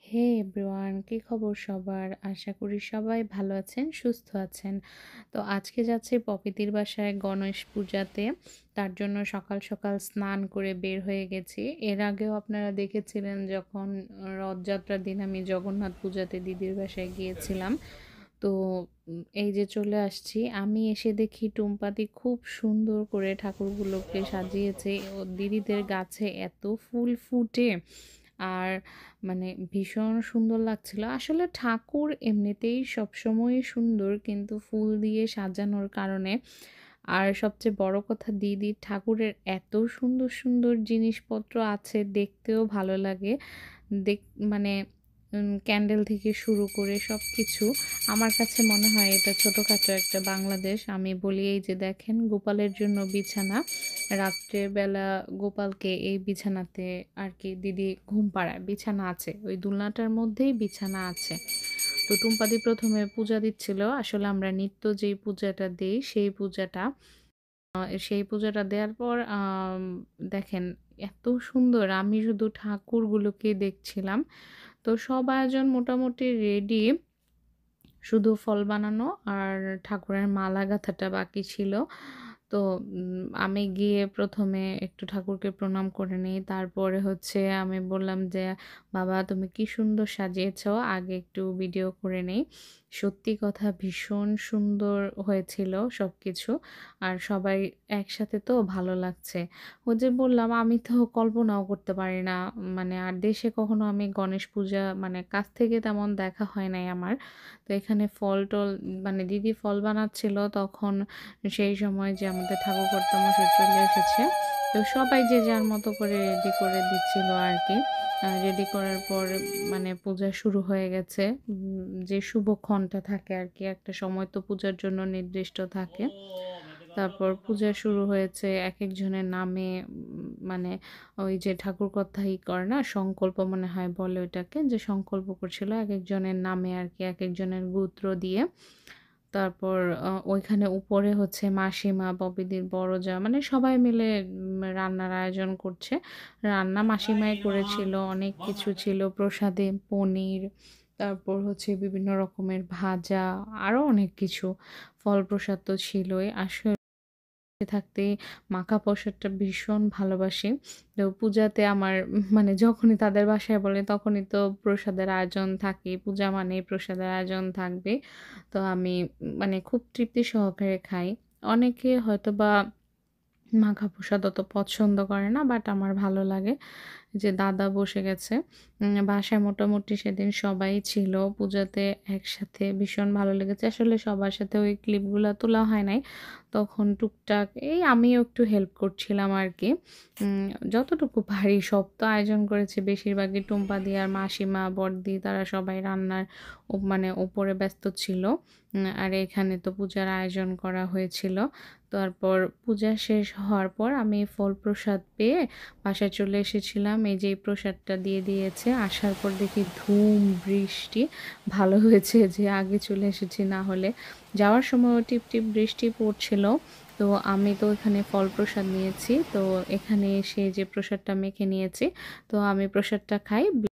হে everyone, কি খবর সবার? আশা করি সবাই ভালো আছেন, সুস্থ আছেন। তো আজকে যাচ্ছি প্রকৃতির বাসায় গণেশ পূজাতে। তার জন্য সকাল সকাল স্নান করে বের হয়ে গেছি। এর আগেও আপনারা দেখেছিলেন যখন রথযাত্রার দিন আমি জগন্নাথ পূজাতে দিদির বাসায় গিয়েছিলাম। তো এই যে চলে আসছি। আমি এসে দেখি টুম্পাদি খুব সুন্দর করে ঠাকুরগুলোকে সাজিয়েছে। ও দিদিদের গাছে এত ফুল ফুটে আর মানে ভীষণ সুন্দর লাগছিল। আসলে ঠাকুর এমনিতেই সবসময়ই সুন্দর, কিন্তু ফুল দিয়ে সাজানোর কারণে আর সবচেয়ে বড় কথা দিদির ঠাকুরের এত সুন্দর, সুন্দর জিনিসপত্র আছে, দেখতেও ভালো লাগে। দেখ মানে ক্যান্ডেল থেকে শুরু করে সবকিছু। আমার কাছে মনে হয় এটা ছোটখাটো একটা বাংলাদেশ। আমি বলি এই যে দেখেন গোপালের জন্য বিছানা। রাত্রের বেলা গোপালকে এই বিছানাতে আর কি দিদি ঘুম পাড়ায়। বিছানা আছে। ওই দোলনাটার মধ্যেই বিছানা আছে। তো টুম্পাদি ১ম এ পূজা দিচ্ছিল। আসলে আমরা নিত্য যেই পূজাটা দেই সেই পূজাটা দেওয়ার পর দেখেন এত সুন্দর, আমি শুধু ঠাকুরগুলোকে দেখছিলাম। তো সব আয়োজন মোটামুটি রেডি। শুধু ফল বানানো আর ঠাকুরের মালা গাঁথাটা বাকি ছিল। তো আমি গিয়ে ১ম এ একটু ঠাকুরকে প্রণাম করে নিই। তারপরে হচ্ছে আমি বললাম যে, "বাবা তুমি কি সুন্দর সাজিয়েছো, আগে একটু ভিডিও করে নেই।" সত্যি কথা ভীষণ সুন্দর হয়েছিল সবকিছু। আর সবাই একসাথে তো ভালো লাগছে। ওই যে বললাম আমি তো কল্পনাও করতে পারি না। মানে আর দেশে কখনো আমি গণেশ পূজা মানে কাছ থেকে তেমন দেখা হয় নাই আমার। তো এখানে ফল-টল মানে দিদি ফল বানাচ্ছিল তখন সেই সময় যে আমাদের ঠাকুরকর্তা মশাই চলে এসেছে। তো সবাই যে যার মতো করে রেডি করে দিচ্ছিল আরকি। রেডি করার পর মানে পূজা শুরু হয়ে গেছে। যে শুভক্ষণটা থাকে আরকি, একটা সময় তো পূজার জন্য নির্দিষ্ট থাকে। তারপর পূজা শুরু হয়েছে একেকজনের নামে মানে ওই যে ঠাকুরকর্তা করে না সংকল্প মনে হয় বলে ওইটাকে, যে সংকল্প করছিল একেকজনের নামে আরকি, একেকজনের গোত্র দিয়ে। তারপর ওইখানে উপরে হচ্ছে মাসিমা, ববিদির বড় যা মানে সবাই মিলে রান্নার আয়োজন করছে। রান্না মাসিমাই করেছিল। অনেক কিছু ছিল প্রসাদে পনির, তারপর হচ্ছে বিভিন্ন রকমের ভাজা, আরো অনেক কিছু। ফল প্রসাদ তো ছিলই। থাকতে মাখা প্রসাদটা ভীষণ ভালোবাসি। তো পূজাতে আমার মানে যখনই তাদের বাসায় বলে তখনই তো প্রসাদের আয়োজন থাকেই। পূজা মানেই প্রসাদের আয়োজন থাকবে। তো আমি মানে খুব তৃপ্তি সহকারে খাই। অনেকে হয়তোবা মাখা প্রসাদ অত পছন্দ করে না, বাট আমার ভালো লাগে। যে দাদা বসে গেছে। বাসায় মোটামুটি সেদিন সবাই ছিল পূজাতে একসাথে, ভীষণ ভালো লেগেছে। আসলে সবার সাথে ওই ক্লিপগুলা তোলা হয় নাই। তখন টুকটাক এই আমিও একটু হেল্প করছিলাম আরকি। যতটুকু পারি সব তো আয়োজন করেছি বেশিরভাগই টুম্পাদি আর মাসিমা, বড়দি তারা সবাই রান্নার মানে উপরে ব্যস্ত ছিল। আর এখানে তো পূজার আয়োজন করা হয়েছিল। তারপর পূজা শেষ হওয়ার পর আমি ফল প্রসাদ পেয়ে বাসায় চলে এসেছিলাম। এই যে এই প্রসাদটা দিয়ে দিয়েছে। আসার পর দেখি ধুম বৃষ্টি। ভালো হয়েছে যে আগে চলে এসেছি, না হলে যাওয়ার সময়ও টিপটিপ বৃষ্টি পড়ছিল। তো আমি তো এখানে ফল প্রসাদ নিয়েছি। তো এখানে এসে যে প্রসাদটা মেখে নিয়েছি। তো আমি প্রসাদটা খাই।